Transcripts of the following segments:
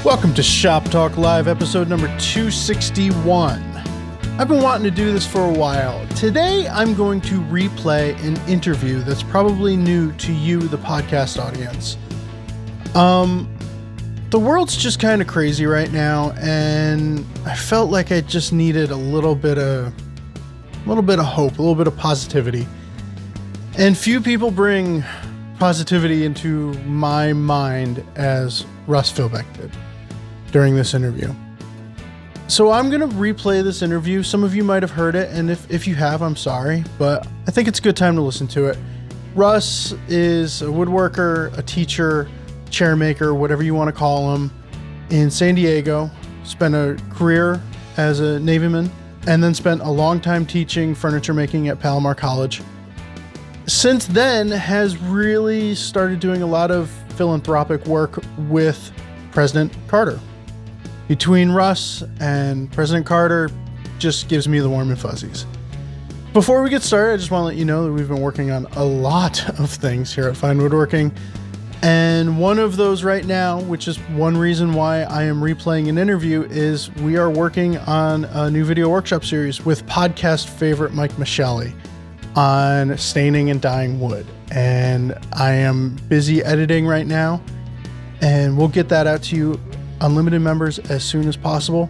Welcome to Shop Talk Live, episode number 261. I've been wanting to do this for a while. Today, I'm going to replay an interview that's probably new to you, the podcast audience. The world's just kind of crazy right now, and I felt like I just needed a little bit of hope, a little bit of positivity. And few people bring positivity into my mind as Russ Filbeck did during this interview. So I'm going to replay this interview. Some of you might have heard it, and if you have, I'm sorry, but I think it's a good time to listen to it. Russ is a woodworker, a teacher, chairmaker, whatever you want to call him, in San Diego. Spent a career as a Navyman, and then spent a long time teaching furniture making at Palomar College. Since then, has really started doing a lot of philanthropic work with President Carter. Between Russ and President Carter, just gives me the warm and fuzzies. Before we get started, I just want to let you know that we've been working on a lot of things here at Fine Woodworking. And one of those right now, which is one reason why I am replaying an interview, is we are working on a new video workshop series with podcast favorite Mike Michelli on staining and dyeing wood. And I am busy editing right now, and we'll get that out to you, unlimited members, as soon as possible.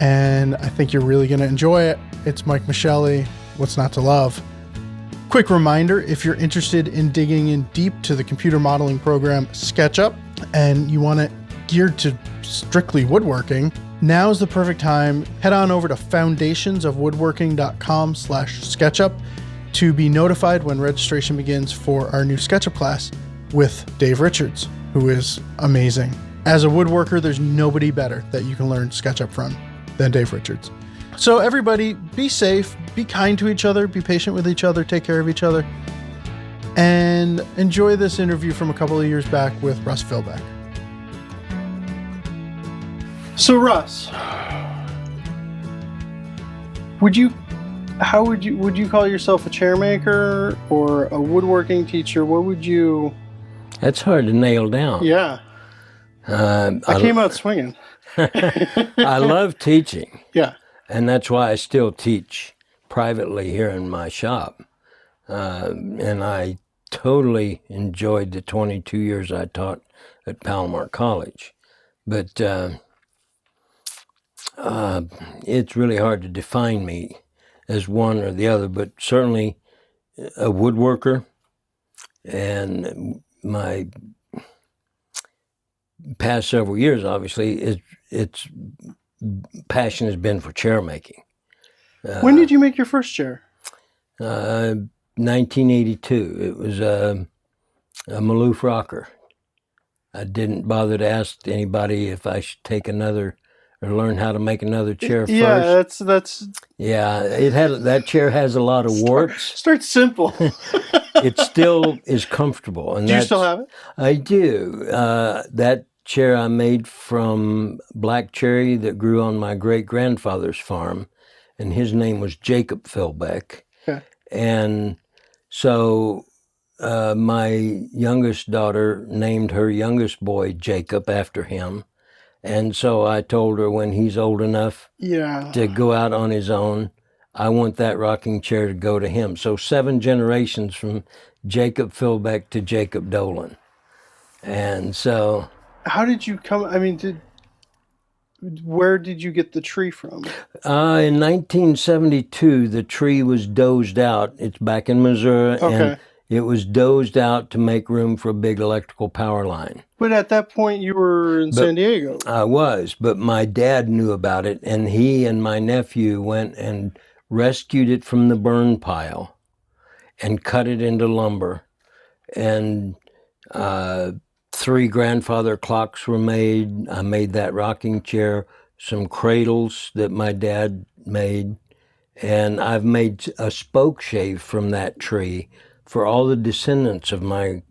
And I think you're really going to enjoy it. It's Mike Michelli. What's not to love? Quick reminder, if you're interested in digging in deep to the computer modeling program SketchUp and you want it geared to strictly woodworking, now's the perfect time. Head on over to foundationsofwoodworking.com/SketchUp to be notified when registration begins for our new SketchUp class with Dave Richards, who is amazing. As a woodworker, there's nobody better that you can learn SketchUp from than Dave Richards. So everybody, be safe, be kind to each other, be patient with each other, take care of each other, and enjoy this interview from a couple of years back with Russ Filbeck. So Russ, would you call yourself a chairmaker or a woodworking teacher? What would you... That's hard to nail down. Yeah. I came out swinging. I love teaching. Yeah. And that's why I still teach privately here in my shop. And I totally enjoyed the 22 years I taught at Palomar College. But it's really hard to define me as one or the other, but certainly a woodworker. And my past several years, obviously, its passion has been for chairmaking. When did you make your first chair? 1982. It was a Maloof rocker. I didn't bother to ask anybody if I should take another or learn how to make another chair first. Yeah, that's. Yeah, that chair has a lot of warts. Start simple. It still is comfortable, and do you still have it? I do. That chair I made from black cherry that grew on my great-grandfather's farm, and his name was Jacob Filbeck. Okay. And so my youngest daughter named her youngest boy Jacob after him. And so I told her when he's old enough to go out on his own, I want that rocking chair to go to him. So 7 generations from Jacob Filbeck to Jacob Dolan. And so... How did you come? I mean, where did you get the tree from? In 1972, the tree was dozed out. It's back in Missouri, and it was dozed out to make room for a big electrical power line. But at that point, you were in San Diego. I was, but my dad knew about it, and he and my nephew went and rescued it from the burn pile and cut it into lumber. And 3 grandfather clocks were made. I made that rocking chair, some cradles that my dad made, and I've made a spoke shave from that tree for all the descendants of my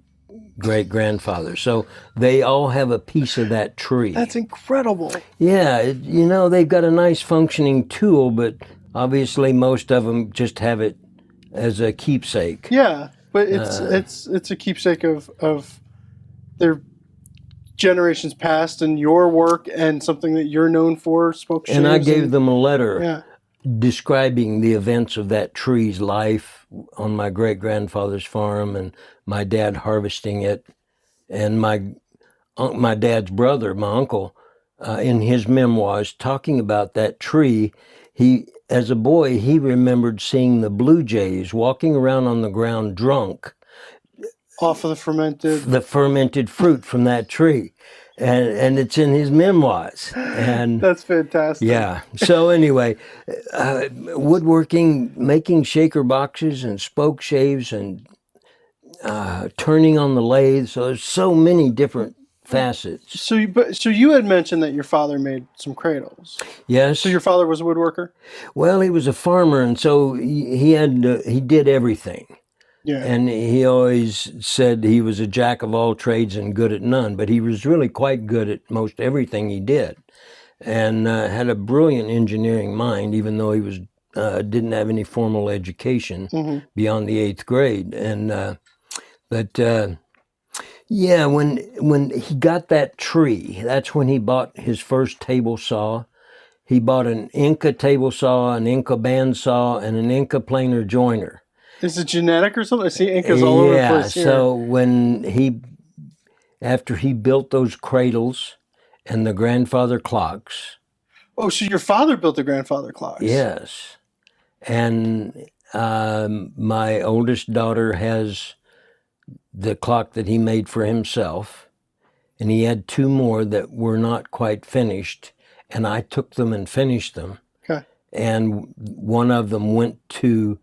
great-grandfather. So they all have a piece of that tree. That's incredible. Yeah, they've got a nice functioning tool, but obviously most of them just have it as a keepsake. Yeah, but it's a keepsake of their generations past and your work and something that you're known for, spoke shaves. And I gave them a letter Yeah. describing the events of that tree's life on my great-grandfather's farm and my dad harvesting it. And my dad's brother, my uncle, in his memoirs, talking about that tree, as a boy, he remembered seeing the blue jays walking around on the ground drunk. Off of the fermented fruit from that tree. And it's in his memoirs. And that's fantastic. Yeah. So anyway, woodworking, making shaker boxes and spoke shaves and turning on the lathe. So there's so many different facets. So you had mentioned that your father made some cradles. Yes. So your father was a woodworker? Well, he was a farmer, and so he did everything. Yeah. And he always said he was a jack of all trades and good at none, but he was really quite good at most everything he did, and had a brilliant engineering mind, even though he was didn't have any formal education beyond the 8th grade. And yeah, when he got that tree, that's when he bought his first table saw. He bought an Inca table saw, an Inca bandsaw, and an Inca planer joiner. Is it genetic or something? I see Incas all over the place here. So after he built those cradles and the grandfather clocks. Oh, so your father built the grandfather clocks? Yes. And my oldest daughter has the clock that he made for himself. And he had 2 more that were not quite finished. And I took them and finished them. Okay. And one of them went to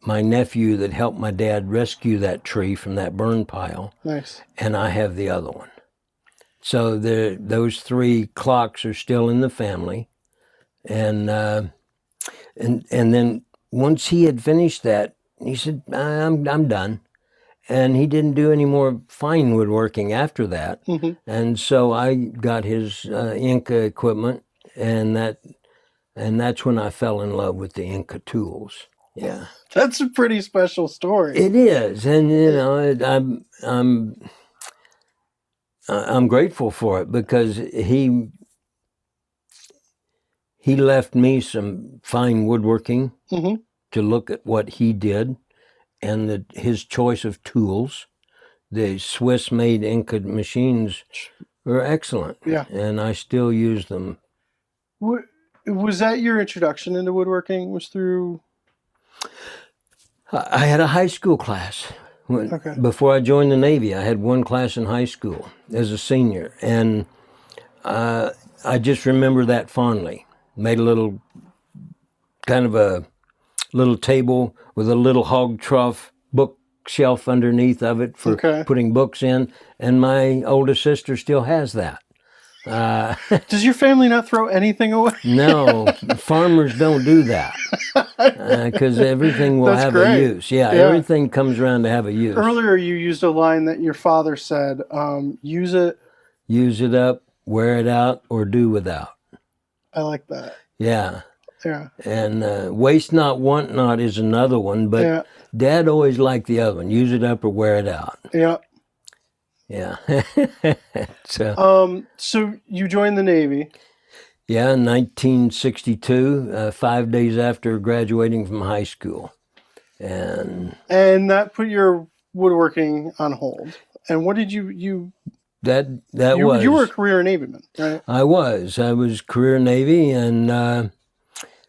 my nephew that helped my dad rescue that tree from that burn pile. Nice. And I have the other one. So those 3 clocks are still in the family. And then once he had finished that, he said, I'm done. And he didn't do any more fine woodworking after that. And so I got his Inca equipment, and that's when I fell in love with the Inca tools. Yeah. That's a pretty special story. It is, and you know, I'm grateful for it because he left me some fine woodworking to look at what he did, and his choice of tools. The Swiss-made Inca machines were excellent. Yeah. And I still use them. Was that your introduction into woodworking? Was through... I had a high school class. Before I joined the Navy, I had one class in high school as a senior. And I just remember that fondly. Made a little, kind of a little table with a little hog trough bookshelf underneath of it for putting books in. And my oldest sister still has that. Does your family not throw anything away? No, farmers don't do that because everything will have a use. Yeah, everything comes around to have a use. Earlier, you used a line that your father said, use it up, wear it out, or do without. I like that. Yeah. Yeah. And waste not, want not is another one, but Dad always liked the other one, use it up or wear it out. Yeah. Yeah. So you joined the Navy. Yeah, in 1962, 5 days after graduating from high school. And that put your woodworking on hold. And what did you You were a career Navyman, right? I was career Navy, and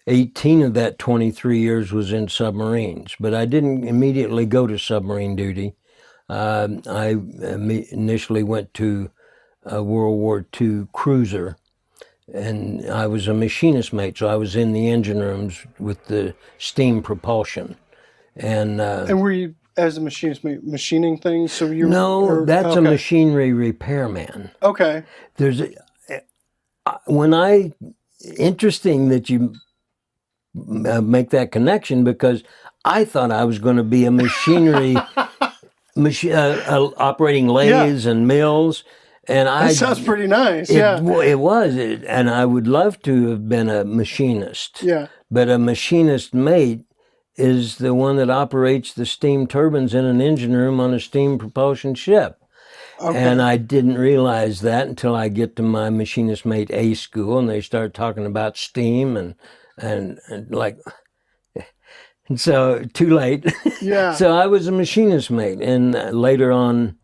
18 of that 23 years was in submarines. But I didn't immediately go to submarine duty. I initially went to a World War II cruiser, and I was a machinist mate, so I was in the engine rooms with the steam propulsion. And were you, as a machinist, machining things? So you that's a machinery repairman. Okay. Interesting that you make that connection, because I thought I was going to be a machinery operating lathes and mills, and that sounds pretty nice. It was, and I would love to have been a machinist. Yeah, but a machinist mate is the one that operates the steam turbines in an engine room on a steam propulsion ship, Okay. And I didn't realize that until I get to my machinist mate A school, and they start talking about steam and like, and so too late. Yeah. So I was a machinist mate, and later on,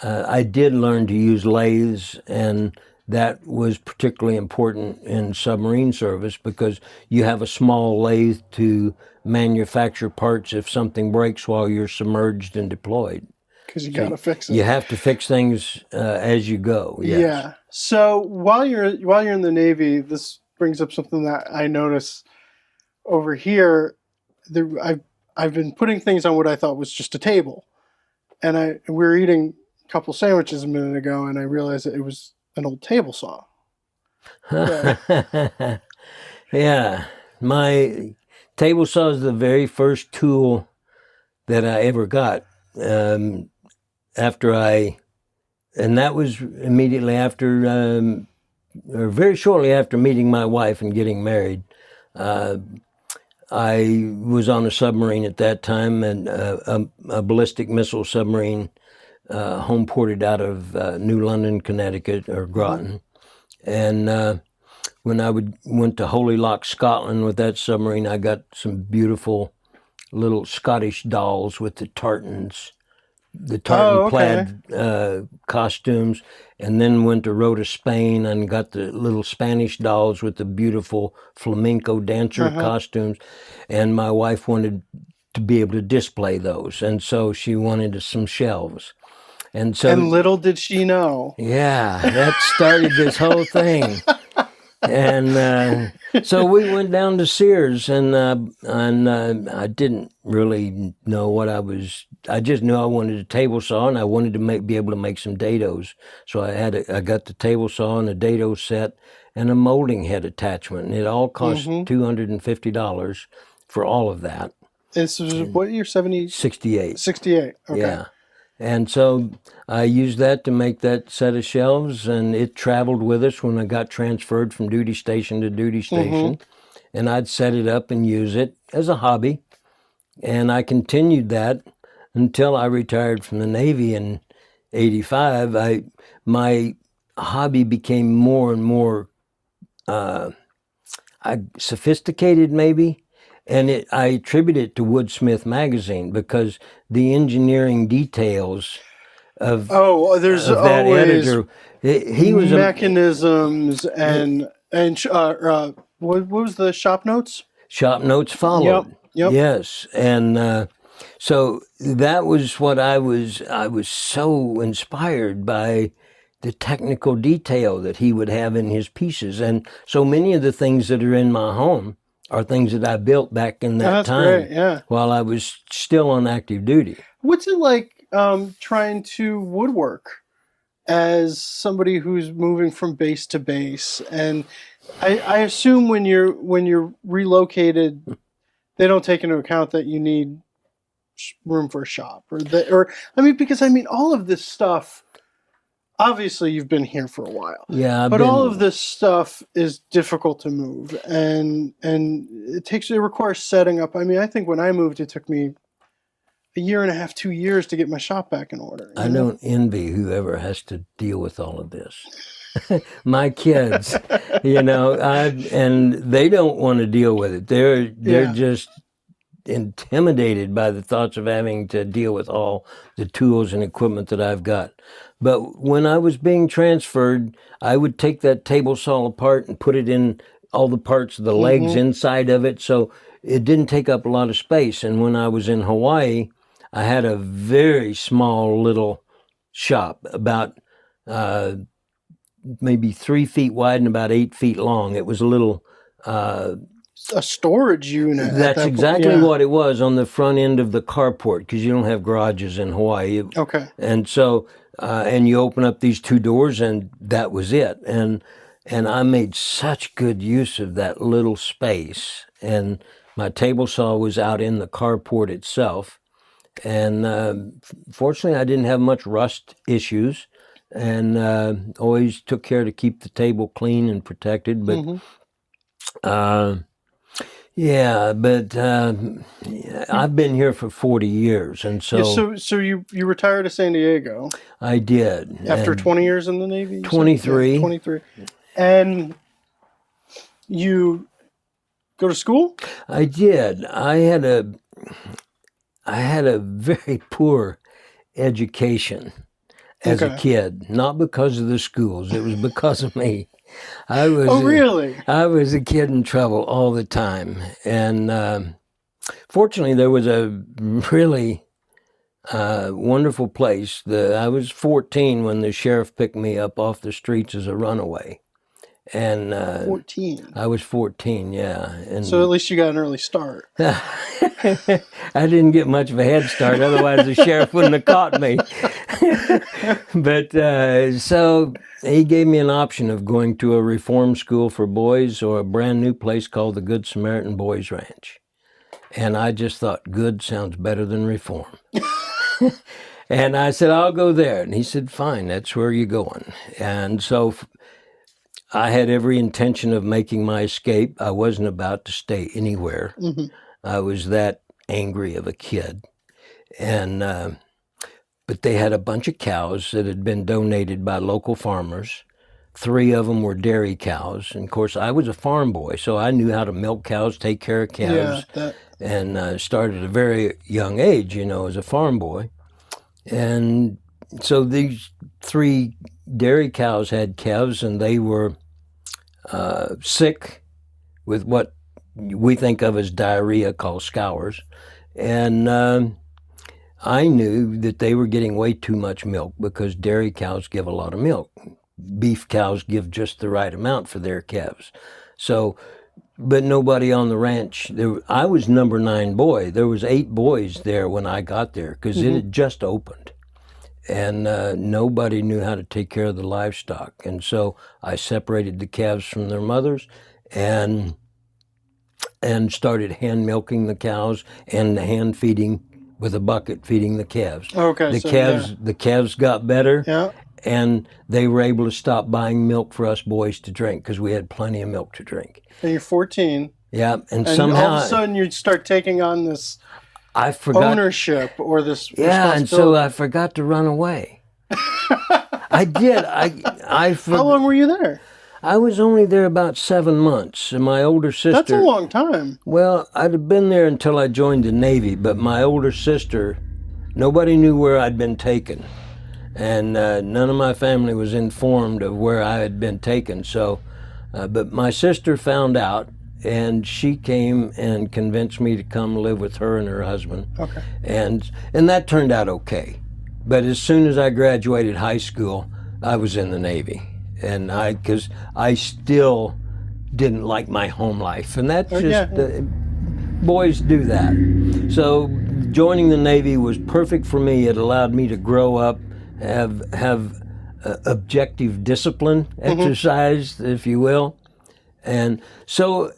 I did learn to use lathes, and that was particularly important in submarine service because you have a small lathe to manufacture parts if something breaks while you're submerged and deployed. Because you got to fix it. You have to fix things as you go. Yes. Yeah. So while you're in the Navy, this brings up something that I notice over here. I've been putting things on what I thought was just a table, and we were eating a couple sandwiches a minute ago, and I realized that it was an old table saw. Yeah. Yeah. My table saw is the very first tool that I ever got. And that was immediately after, or very shortly after meeting my wife and getting married. I was on a submarine at that time, and a ballistic missile submarine, home ported out of New London, Connecticut, or Groton. And when I went to Holy Loch, Scotland with that submarine, I got some beautiful little Scottish dolls with the tartans. The tartan plaid costumes, and then went to Rota, Spain, and got the little Spanish dolls with the beautiful flamenco dancer costumes. And my wife wanted to be able to display those, and so she wanted some shelves. And little did she know. Yeah, that started this whole thing. And so we went down to Sears, and I didn't really know what I was. I just knew I wanted a table saw, and I wanted to be able to make some dados. So I got the table saw and a dado set and a molding head attachment, and it all cost $250 for all of that. This was what year? 68. 68. Okay. Yeah. And so I used that to make that set of shelves, and it traveled with us when I got transferred from duty station to duty station. And I'd set it up and use it as a hobby. And I continued that until I retired from the Navy in 85. My hobby became more and more sophisticated, maybe. And I attribute it to Woodsmith magazine because the engineering details of there's of that always editor. He was mechanisms and what was the shop notes? Shop notes followed. Yep. Yes, and so that was what I was so inspired by the technical detail that he would have in his pieces, and so many of the things that are in my home are things that I built back in that time. Great, while I was still on active duty. What's it like trying to woodwork as somebody who's moving from base to base? And I assume when you're relocated, they don't take into account that you need room for a shop because all of this stuff. Obviously, you've been here for a while. Yeah, but all of this stuff is difficult to move, and it requires setting up. I think when I moved, it took me a year and a half, 2 years to get my shop back in order. I don't envy whoever has to deal with all of this. My kids, and they don't want to deal with it. They're just intimidated by the thoughts of having to deal with all the tools and equipment that I've got. But when I was being transferred, I would take that table saw apart and put it in all the parts of the legs inside of it, so it didn't take up a lot of space. And when I was in Hawaii, I had a very small little shop, about maybe 3 feet wide and about 8 feet long. It was a little a storage unit. That's exactly what it was on the front end of the carport, because you don't have garages in Hawaii. Okay. And so, and you open up these 2 doors, and that was it. And I made such good use of that little space. And my table saw was out in the carport itself. And fortunately, I didn't have much rust issues, and always took care to keep the table clean and protected. But Yeah, but I've been here for 40 years, and Yeah, so so you retired to San Diego I did. after And 20 years in the Navy, you said? 23. Yeah, 23. And you go to school? I did. I had a very poor education as a Okay. kid, not because of the schools. It was because of me. I was Oh, really? I was a kid in trouble all the time, and fortunately, there was a really wonderful place. I was 14 when the sheriff picked me up off the streets as a runaway, and 14. I was 14. Yeah, and So at least you got an early start. I didn't get much of a head start. Otherwise, the sheriff wouldn't have caught me. But so he gave me an option of going to a reform school for boys or a brand new place called the Good Samaritan Boys Ranch. And I just thought, good sounds better than reform. And I said, I'll go there. And he said, fine, that's where you're going. And so I had every intention of making my escape. I wasn't about to stay anywhere. Mm-hmm. I was that angry of a kid. And but they had a bunch of cows that had been donated by local farmers. 3 of them were dairy cows. And of course, I was a farm boy, so I knew how to milk cows, take care of cows, and started at a very young age, as a farm boy. And so these 3 dairy cows had calves, and they were sick with what we think of as diarrhea, called scours. And I knew that they were getting way too much milk because dairy cows give a lot of milk. Beef cows give just the right amount for their calves. So, but nobody on the ranch. I was number 9 boy. There was 8 boys there when I got there because it had just opened. And nobody knew how to take care of the livestock. And so I separated the calves from their mothers and started hand milking the cows and hand feeding with a bucket, feeding the calves. Okay. The calves got better. Yeah. And they were able to stop buying milk for us boys to drink because we had plenty of milk to drink. And you're 14. Yeah, and all somehow of a sudden you start taking on this ownership or this responsibility. And so I forgot to run away. I did. How long were you there? I was only there about 7 months. And my older sister... That's a long time. Well, I'd have been there until I joined the Navy, but my older sister, nobody knew where I'd been taken. And none of my family was informed of where I had been taken. So, but my sister found out, and she came and convinced me to come live with her and her husband. Okay. And that turned out okay. But as soon as I graduated high school, I was in the Navy, and because I still didn't like my home life, and that's boys do that. So joining the Navy was perfect for me. It allowed me to grow up, have objective discipline exercised, if you will. And so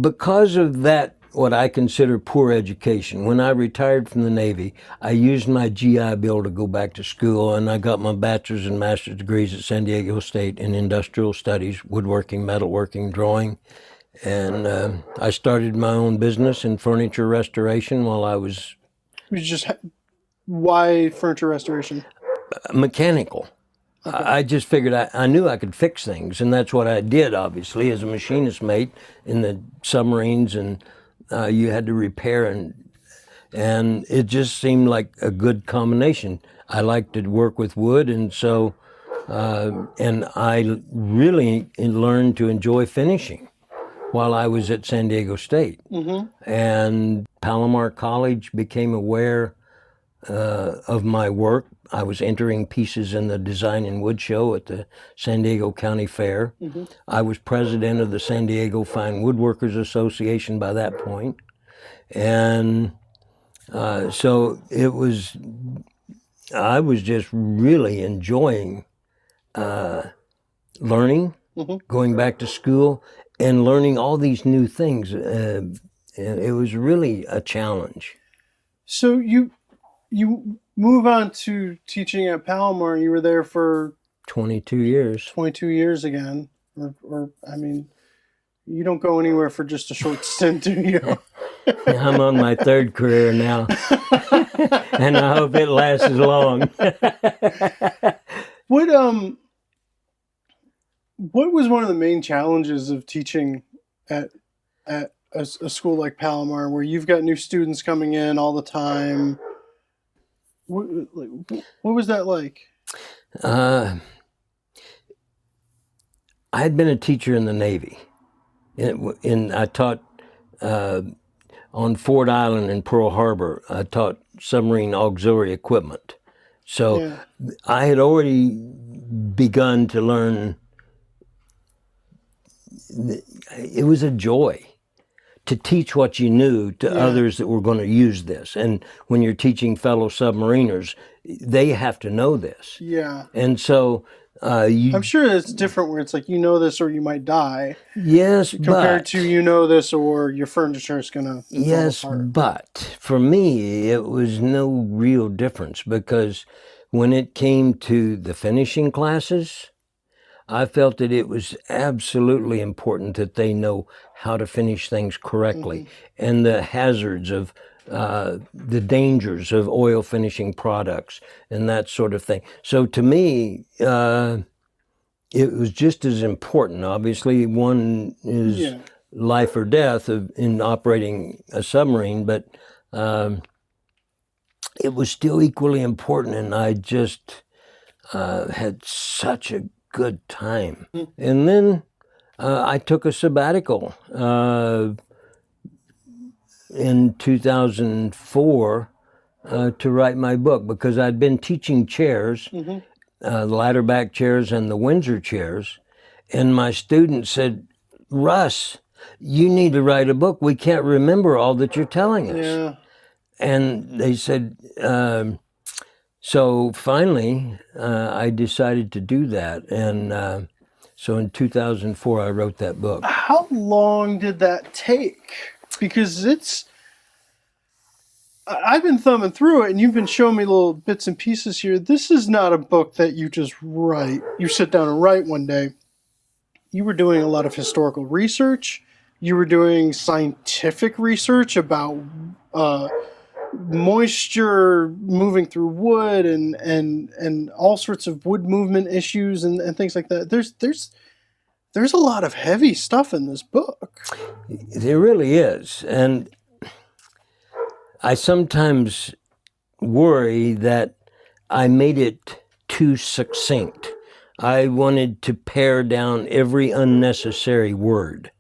because of that, what I consider poor education, when I retired from the Navy, I used my GI Bill to go back to school, and I got my bachelor's and master's degrees at San Diego State in industrial studies, woodworking, metalworking, drawing. And I started my own business in furniture restoration while I was... Why furniture restoration? Mechanical. Okay. I just figured I knew I could fix things, and that's what I did, obviously, as a machinist mate in the submarines, and you had to repair, and it just seemed like a good combination. I like to work with wood, and so, and I really learned to enjoy finishing while I was at San Diego State. Mm-hmm. And Palomar College became aware of my work. I was entering pieces in the Design and Wood Show at the San Diego County Fair. Mm-hmm. I was president of the San Diego Fine Woodworkers Association by that point. And so I was just really enjoying learning, going back to school, and learning all these new things. And it was really a challenge. So you move on to teaching at Palomar. You were there for 22 years. 22 years again, or I mean, You don't go anywhere for just a short stint, do you? I'm on my third career now, and I hope it lasts long. What was one of the main challenges of teaching at a school like Palomar, where you've got new students coming in all the time? What was that like? I had been a teacher in the Navy, and I taught on Ford Island in Pearl Harbor. I taught submarine auxiliary equipment, so I had already begun to learn. It was a joy to teach what you knew to others that were going to use this. And when you're teaching fellow submariners, they have to know this. Yeah. And so I'm sure it's different where it's like, you know this or you might die. Yes, compared to you know this or your furniture is going to fall apart. But for me, it was no real difference, because when it came to the finishing classes, I felt that it was absolutely important that they know how to finish things correctly, and the hazards of the dangers of oil finishing products and that sort of thing. So to me, it was just as important. Obviously, one is life or death in operating a submarine, but it was still equally important, and I just had such a good time. And then I took a sabbatical in 2004 to write my book, because I'd been teaching chairs, the ladder back chairs and the Windsor chairs, and my students said, "Russ, you need to write a book. We can't remember all that you're telling us." Yeah. And they said, so finally, I decided to do that. And so in 2004, I wrote that book. How long did that take? Because I've been thumbing through it, and you've been showing me little bits and pieces here. This is not a book that you just write. You sit down and write one day. You were doing a lot of historical research. You were doing scientific research about moisture moving through wood and all sorts of wood movement issues and things like that. There's a lot of heavy stuff in this book. There really is. And I sometimes worry that I made it too succinct. I wanted to pare down every unnecessary word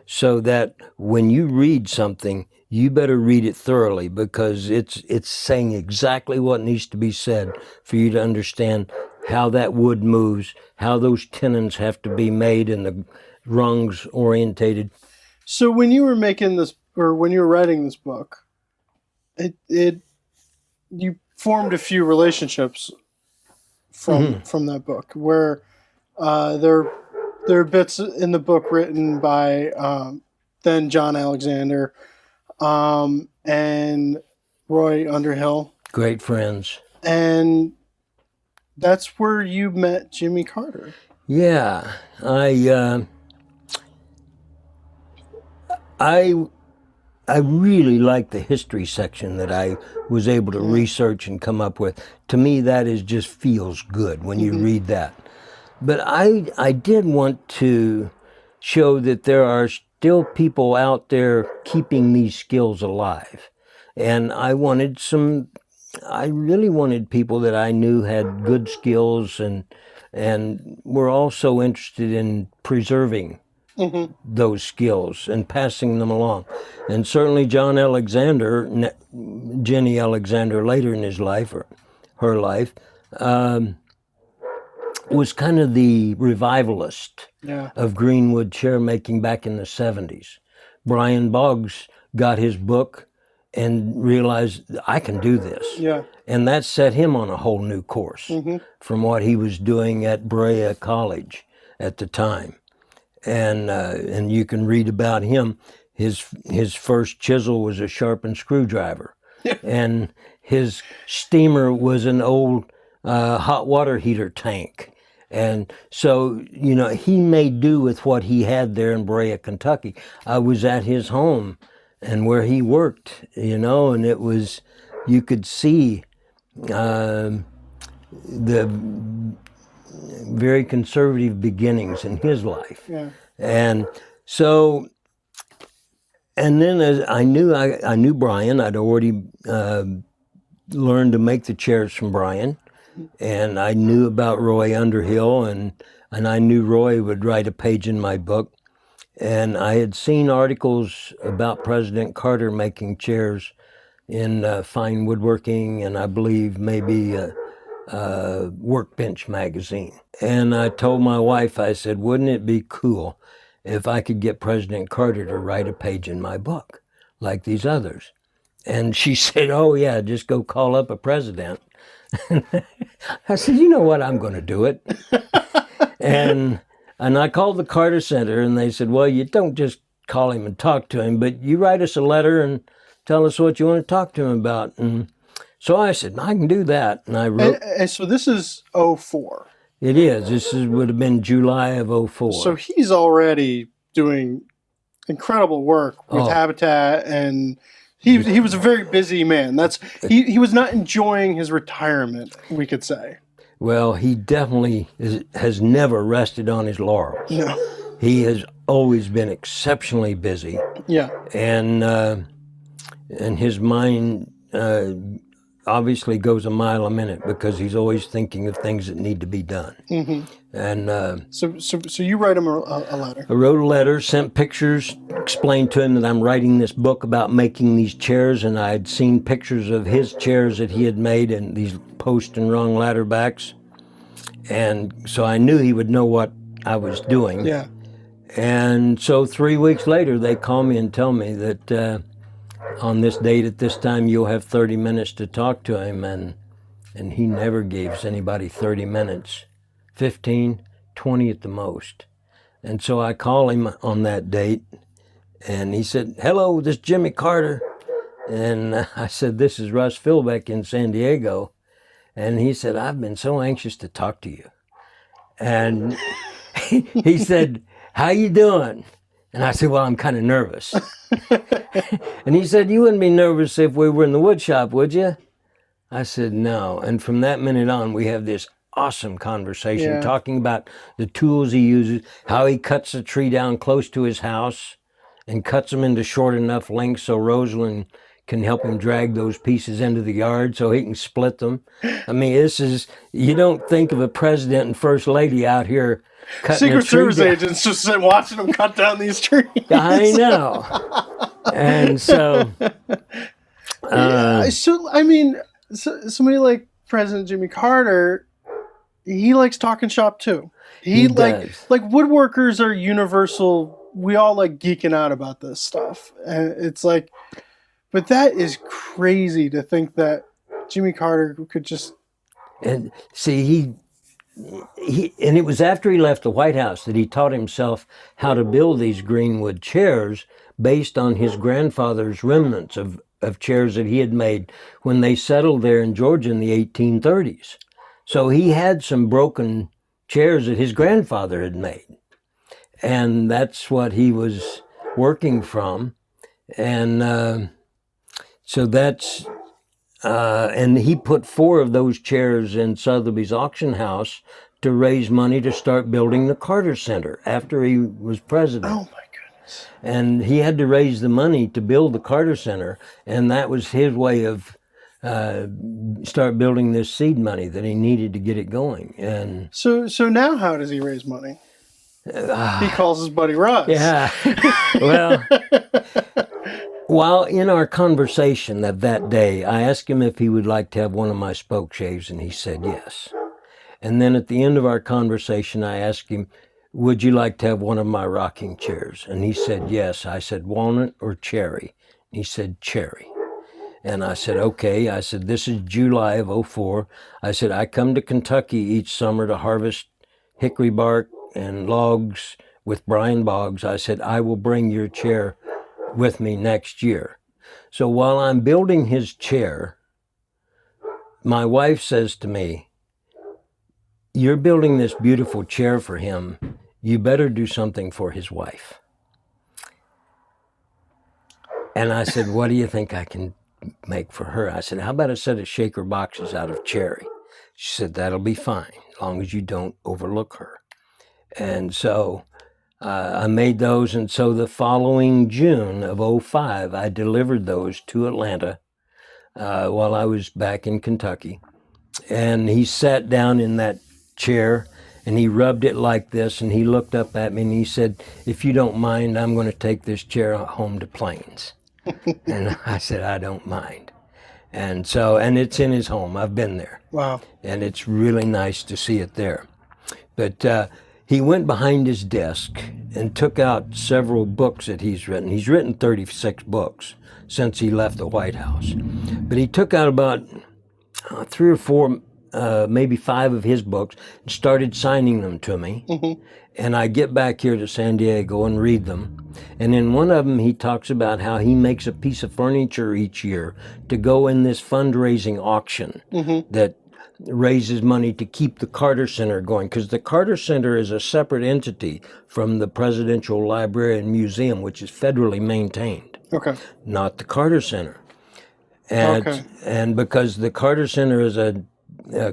so that when you read something, you better read it thoroughly, because it's saying exactly what needs to be said for you to understand how that wood moves, how those tenons have to be made and the rungs orientated. So when you were making this, or when you were writing this book, you formed a few relationships from that book, where there are bits in the book written by then John Alexander and Roy Underhill. Great friends. And that's where you met Jimmy Carter. Yeah, I really like the history section that I was able to research and come up with. To me, that just feels good when you read that. But I did want to show that there are still people out there keeping these skills alive. And I really wanted people that I knew had good skills and were also interested in preserving those skills and passing them along. And certainly John Alexander, Jenny Alexander later in his life, or her life, was kind of the revivalist of Greenwood chairmaking back in the 70s. Brian Boggs got his book and realized, I can do this. Yeah. And that set him on a whole new course from what he was doing at Brea College at the time. And you can read about him. His first chisel was a sharpened screwdriver. And his steamer was an old hot water heater tank. And so, he made do with what he had there in Berea, Kentucky. I was at his home and where he worked, and it was, you could see the very conservative beginnings in his life. Yeah. And so, and then as I knew Brian. I'd already learned to make the chairs from Brian, and I knew about Roy Underhill, and I knew Roy would write a page in my book. And I had seen articles about President Carter making chairs in Fine Woodworking, and I believe maybe Workbench magazine. And I told my wife, I said, wouldn't it be cool if I could get President Carter to write a page in my book like these others? And she said, oh yeah, just go call up a president. I said, you know what, I'm going to do it. and I called the Carter Center, and they said, well, you don't just call him and talk to him, but you write us a letter and tell us what you want to talk to him about. And so I said, I can do that. And I wrote. And so this is 04. It is. This would have been July of 04. So he's already doing incredible work with Habitat, and he was a very busy man. He was not enjoying his retirement, we could say. Well, he definitely has never rested on his laurels. No. He has always been exceptionally busy. Yeah. And his mind obviously goes a mile a minute because he's always thinking of things that need to be done. Mm-hmm. And so you write him a letter. I wrote a letter, sent pictures, explained to him that I'm writing this book about making these chairs, and I had seen pictures of his chairs that he had made in these post and rung ladder backs. And so I knew he would know what I was doing. Yeah. And so 3 weeks later, they call me and tell me that on this date at this time, you'll have 30 minutes to talk to him. And he never gives anybody 30 minutes, 15, 20 at the most. And so I call him on that date, and he said, hello, this is Jimmy Carter. And I said, this is Russ Filbeck in San Diego. And he said, I've been so anxious to talk to you. And he said, how you doing? And I said, well, I'm kind of nervous. And he said, you wouldn't be nervous if we were in the wood shop, would you? I said, no. And from that minute on, we have this awesome conversation talking about the tools he uses, how he cuts a tree down close to his house and cuts them into short enough lengths so Rosalind can help him drag those pieces into the yard so he can split them. I mean, you don't think of a president and first lady out here cutting Secret a tree Service down. Agents just watching them cut down these trees. I know. And so... so, I mean, somebody like President Jimmy Carter, he likes talking shop too. He does. Like woodworkers are universal. We all like geeking out about this stuff. And it's like... But that is crazy to think that Jimmy Carter could just... And see, and it was after he left the White House that he taught himself how to build these greenwood chairs based on his grandfather's remnants of chairs that he had made when they settled there in Georgia in the 1830s. So he had some broken chairs that his grandfather had made. And that's what he was working from. And... So that's, and he put 4 of those chairs in Sotheby's auction house to raise money to start building the Carter Center after he was president. Oh my goodness. And he had to raise the money to build the Carter Center, and that was his way of start building this seed money that he needed to get it going. And so now how does he raise money? He calls his buddy Russ. Yeah. Well... While in our conversation that day, I asked him if he would like to have one of my spoke shaves, and he said yes. And then at the end of our conversation, I asked him, would you like to have one of my rocking chairs? And he said yes. I said, walnut or cherry? He said, cherry. And I said, okay. I said, this is July of 04. I said, I come to Kentucky each summer to harvest hickory bark and logs with Brian Boggs. I said, I will bring your chair with me next year. So while I'm building his chair, my wife says to me, you're building this beautiful chair for him. You better do something for his wife. And I said, what do you think I can make for her? I said, how about a set of shaker boxes out of cherry? She said, that'll be fine, as long as you don't overlook her. And so I made those. And so the following June of '05, I delivered those to Atlanta while I was back in Kentucky. And he sat down in that chair and he rubbed it like this, and he looked up at me and he said, if you don't mind, I'm going to take this chair home to Plains. And I said, I don't mind. And so, and it's in his home. I've been there. Wow. And it's really nice to see it there. But he went behind his desk and took out several books that he's written. He's written 36 books since he left the White House. But he took out about 3 or 4, maybe 5 of his books and started signing them to me. Mm-hmm. And I get back here to San Diego and read them. And in one of them, he talks about how he makes a piece of furniture each year to go in this fundraising auction that raises money to keep the Carter Center going. Because the Carter Center is a separate entity from the Presidential Library and Museum, which is federally maintained. Okay. Not the Carter Center. And because the Carter Center is a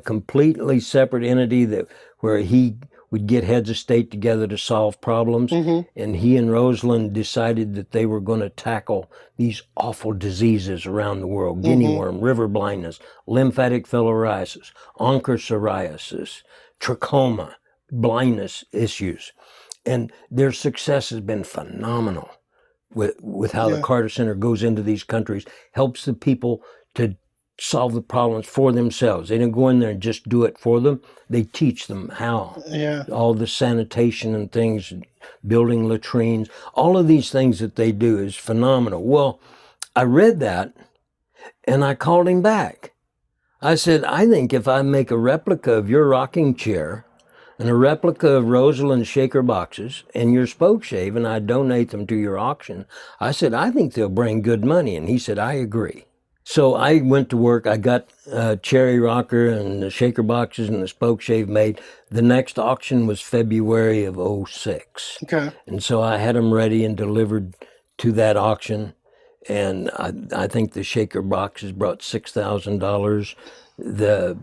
completely separate entity where he would get heads of state together to solve problems. And he and Rosalind decided that they were going to tackle these awful diseases around the world: guinea worm, river blindness, lymphatic filariasis, onchocerciasis, trachoma, blindness issues. And their success has been phenomenal with how the Carter Center goes into these countries, helps the people to solve the problems for themselves. They don't go in there and just do it for them. They teach them how. All the sanitation and things, building latrines, all of these things that they do is phenomenal. Well, I read that and I called him back. I said, I think if I make a replica of your rocking chair and a replica of Rosalind's shaker boxes and your spokeshave, and I donate them to your auction, I said, I think they'll bring good money. And he said, I agree. So I went to work. I got a cherry rocker and the shaker boxes and the spokeshave made. The next auction was February of '06. Okay. And so I had them ready and delivered to that auction. And I think the shaker boxes brought $6,000. The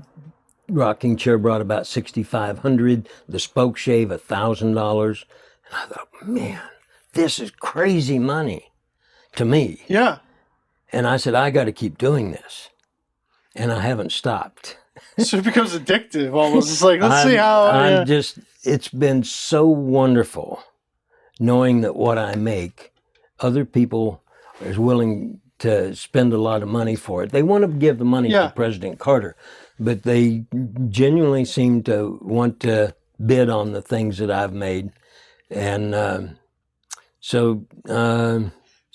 rocking chair brought about $6,500. The spokeshave, $1,000. And I thought, man, this is crazy money to me. Yeah. And I said, I got to keep doing this. And I haven't stopped. So it becomes addictive almost. It's like, let's see how. It's been so wonderful knowing that what I make, other people are willing to spend a lot of money for it. They want to give the money to President Carter, but they genuinely seem to want to bid on the things that I've made. And so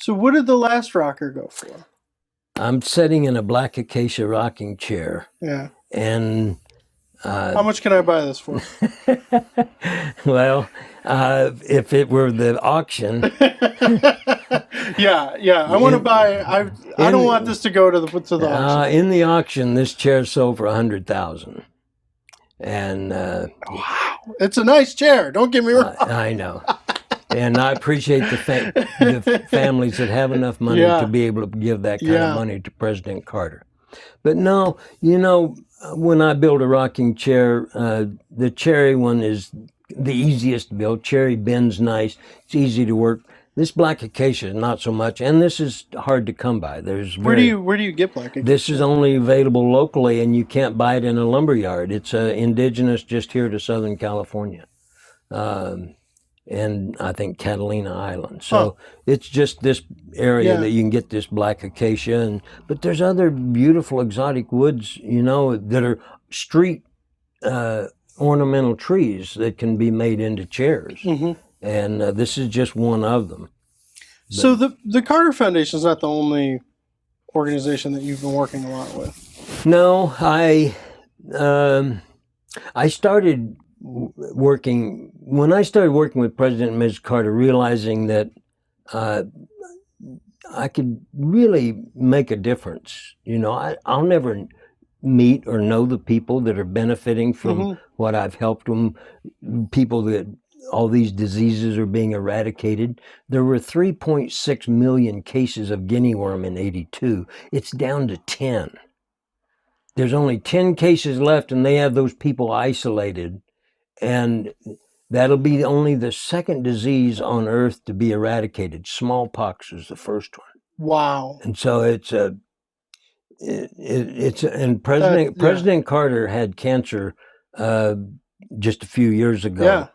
what did the last rocker go for? I'm sitting in a black acacia rocking chair. Yeah. And how much can I buy this for? Well, if it were the auction. I want to buy. I don't want this to go to the auction. In the auction, this chair sold for $100,000. And wow, it's a nice chair. Don't get me wrong. I know. And I appreciate the families that have enough money to be able to give that kind of money to President Carter. But no, when I build a rocking chair, the cherry one is the easiest to build. Cherry bends nice. It's easy to work. This black acacia, not so much, and this is hard to come by. Where do you get black acacia? This is only available locally, and you can't buy it in a lumber yard. It's indigenous just here to Southern California. And I think Catalina Island. So it's just this area that you can get this black acacia. But there's other beautiful exotic woods, that are street ornamental trees that can be made into chairs. And this is just one of them. So the Carter Foundation is not the only organization that you've been working a lot with. No, I started working with President and Mrs. Carter, realizing that I could really make a difference. I'll never meet or know the people that are benefiting from what I've helped them, people that all these diseases are being eradicated. There were 3.6 million cases of guinea worm in 82. It's down to 10. There's only 10 cases left, and they have those people isolated. And that'll be only the second disease on Earth to be eradicated. Smallpox is the first one. Wow. And so and President Carter had cancer just a few years ago. Yeah.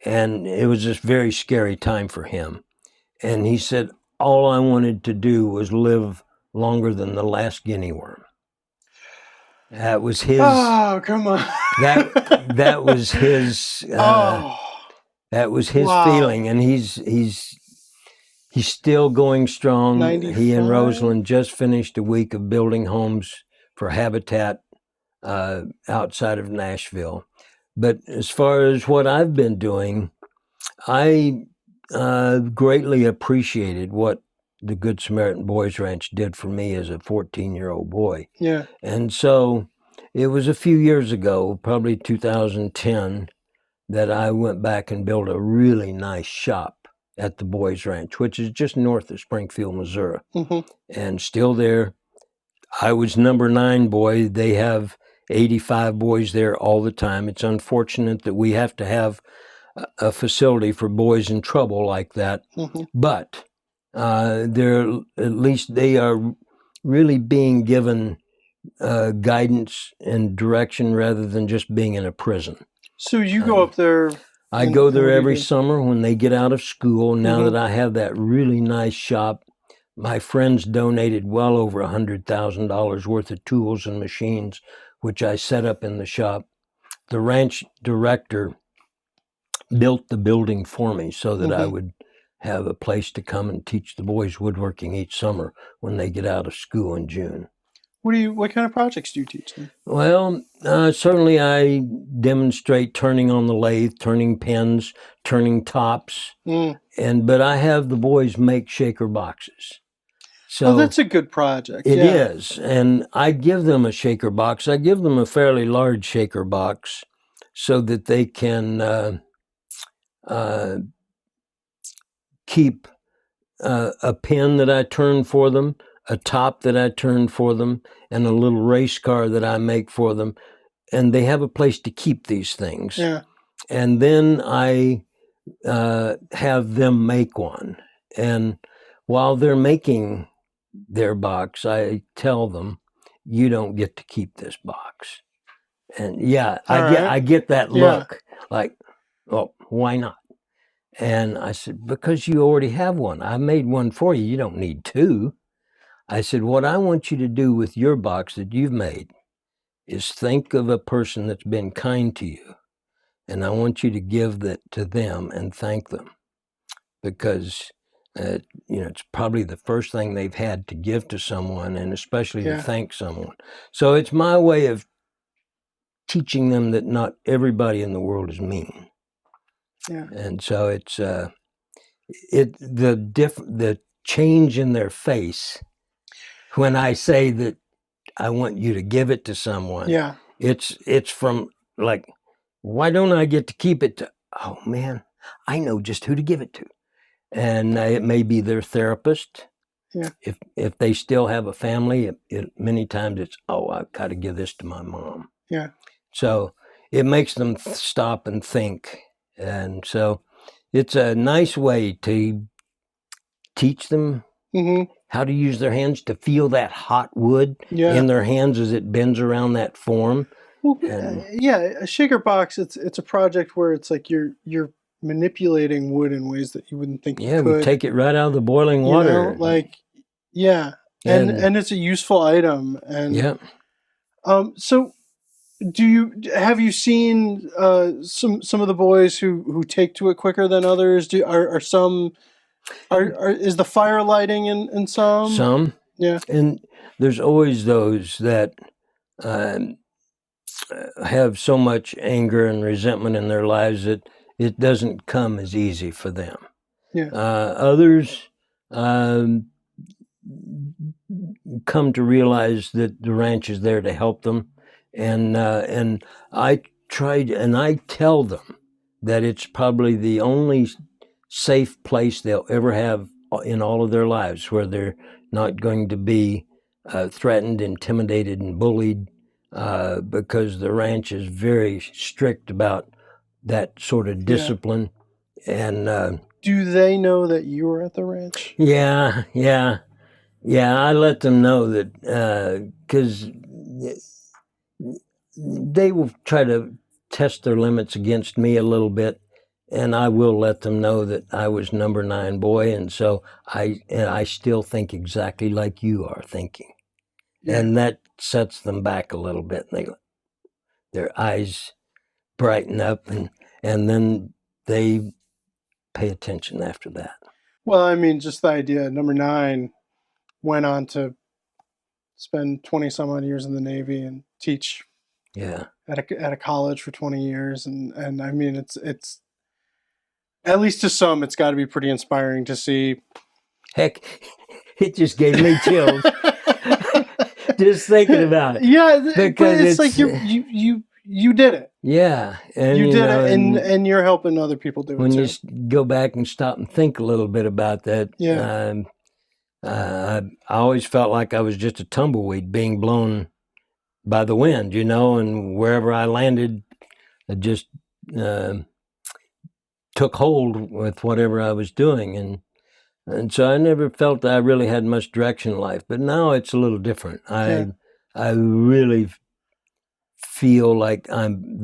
And it was just very scary time for him. And he said, all I wanted to do was live longer than the last guinea worm. That was his. Oh, come on. that was his. That was his feeling, and he's still going strong. 95? He and Rosalind just finished a week of building homes for Habitat outside of Nashville. But as far as what I've been doing, I greatly appreciated what the Good Samaritan Boys Ranch did for me as a 14-year-old boy. Yeah. And so it was a few years ago, probably 2010, that I went back and built a really nice shop at the Boys Ranch, which is just north of Springfield, Missouri. And still there. I was number 9 boy. They have 85 boys there all the time. It's unfortunate that we have to have a facility for boys in trouble like that. But they're, at least they are really being given guidance and direction rather than just being in a prison. So you go up there? I go there every summer when they get out of school. Now that I have that really nice shop, my friends donated well over $100,000 worth of tools and machines, which I set up in the shop. The ranch director built the building for me so that I would have a place to come and teach the boys woodworking each summer when they get out of school in June. What kind of projects do you teach them? Well, certainly I demonstrate turning on the lathe, turning pins, turning tops, but I have the boys make shaker boxes. So that's a good project. It is, and I give them a shaker box. I give them a fairly large shaker box so that they can keep a pin that I turn for them, a top that I turn for them, and a little race car that I make for them. And they have a place to keep these things. Yeah. And then I have them make one. And while they're making their box, I tell them, you don't get to keep this box. And I get that look like, well, why not? And I said, because you already have one. I made one for you. You don't need 2. I said, what I want you to do with your box that you've made is think of a person that's been kind to you. And I want you to give that to them and thank them. Because, it's probably the first thing they've had to give to someone, and especially to thank someone. So it's my way of teaching them that not everybody in the world is mean. Yeah. And so it's the change in their face when I say that I want you to give it to someone. Yeah. It's from like, why don't I get to keep it? To, oh man, I know just who to give it to, and it may be their therapist. Yeah. If they still have a family, many times it's, I've got to give this to my mom. Yeah. So it makes them stop and think. And so it's a nice way to teach them how to use their hands, to feel that hot wood in their hands as it bends around that form. Well, a shaker box, it's a project where it's like you're manipulating wood in ways that you wouldn't think you could. Yeah, we take it right out of the boiling water. And it's a useful item. And so have you seen some of the boys who take to it quicker than others? Is the fire lighting in some? Some. Yeah. And there's always those that have so much anger and resentment in their lives that it doesn't come as easy for them. Yeah. Others come to realize that the ranch is there to help them, And I tried, and I tell them that it's probably the only safe place they'll ever have in all of their lives, where they're not going to be threatened, intimidated, and bullied, because the ranch is very strict about that sort of discipline. And Do they know that you were at the ranch? yeah, I let them know that, because they will try to test their limits against me a little bit, and I will let them know that I was number 9 boy, and so I still think exactly like you are thinking, and that sets them back a little bit. And their eyes brighten up, and then they pay attention after that. Well, I mean, just the idea. Number 9 went on to spend 20 some odd years in the Navy and teach at a college for 20 years. And I mean, it's at least to some, it's got to be pretty inspiring to see. Heck, it just gave me chills just thinking about it. Yeah, because it's like you did it. Yeah, and you did it, and you're helping other people do it. When you go back and stop and think a little bit about that, I always felt like I was just a tumbleweed being blown by the wind, and wherever I landed, I just took hold with whatever I was doing, and so I never felt that I really had much direction in life. But now it's a little different. I really feel like I'm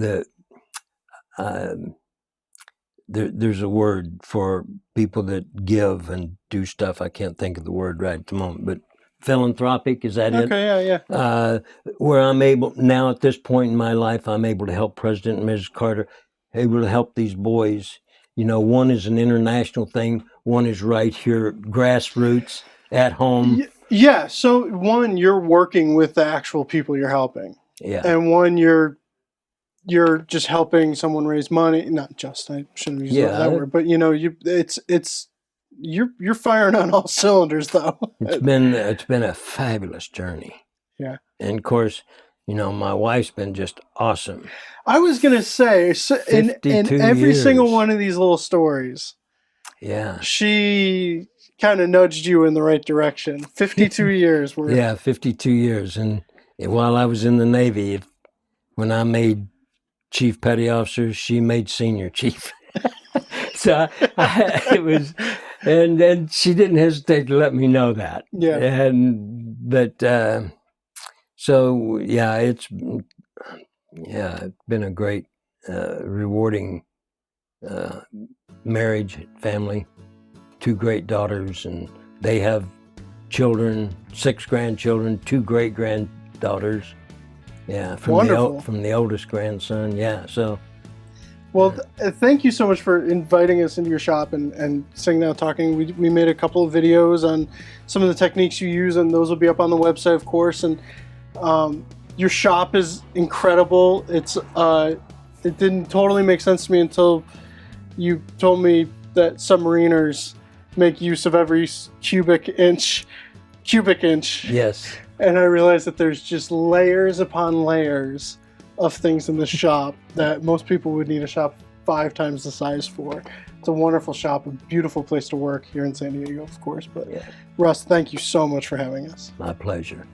there's a word for people that give and do stuff. I can't think of the word right at the moment, but philanthropic, is that it? Okay, yeah. Where I'm able, now at this point in my life, I'm able to help President and Mrs. Carter, able to help these boys. One is an international thing. One is right here, grassroots, at home. Yeah, so one, you're working with the actual people you're helping. Yeah. And one, you're just helping someone raise money. Not just, I shouldn't use that word, but you're firing on all cylinders, though. It's been a fabulous journey. Yeah. And of course, my wife's been just awesome. I was gonna say, in every single one of these little stories, she kind of nudged you in the right direction. 52 years. 52 years. And while I was in the Navy, when I made chief petty officer, she made senior chief. So it was, and she didn't hesitate to let me know that. Yeah. So it's been a great, rewarding marriage, family, 2 great daughters, and they have children, 6 grandchildren, 2 great granddaughters. Yeah, from the oldest grandson. Yeah, so. Well, thank you so much for inviting us into your shop and sitting down talking. We made a couple of videos on some of the techniques you use, and those will be up on the website, of course. And your shop is incredible. It didn't totally make sense to me until you told me that submariners make use of every cubic inch. Yes. And I realized that there's just layers upon layers of things in the shop that most people would need a shop 5 times the size for. It's a wonderful shop, a beautiful place to work here in San Diego, of course. But Russ, thank you so much for having us. My pleasure.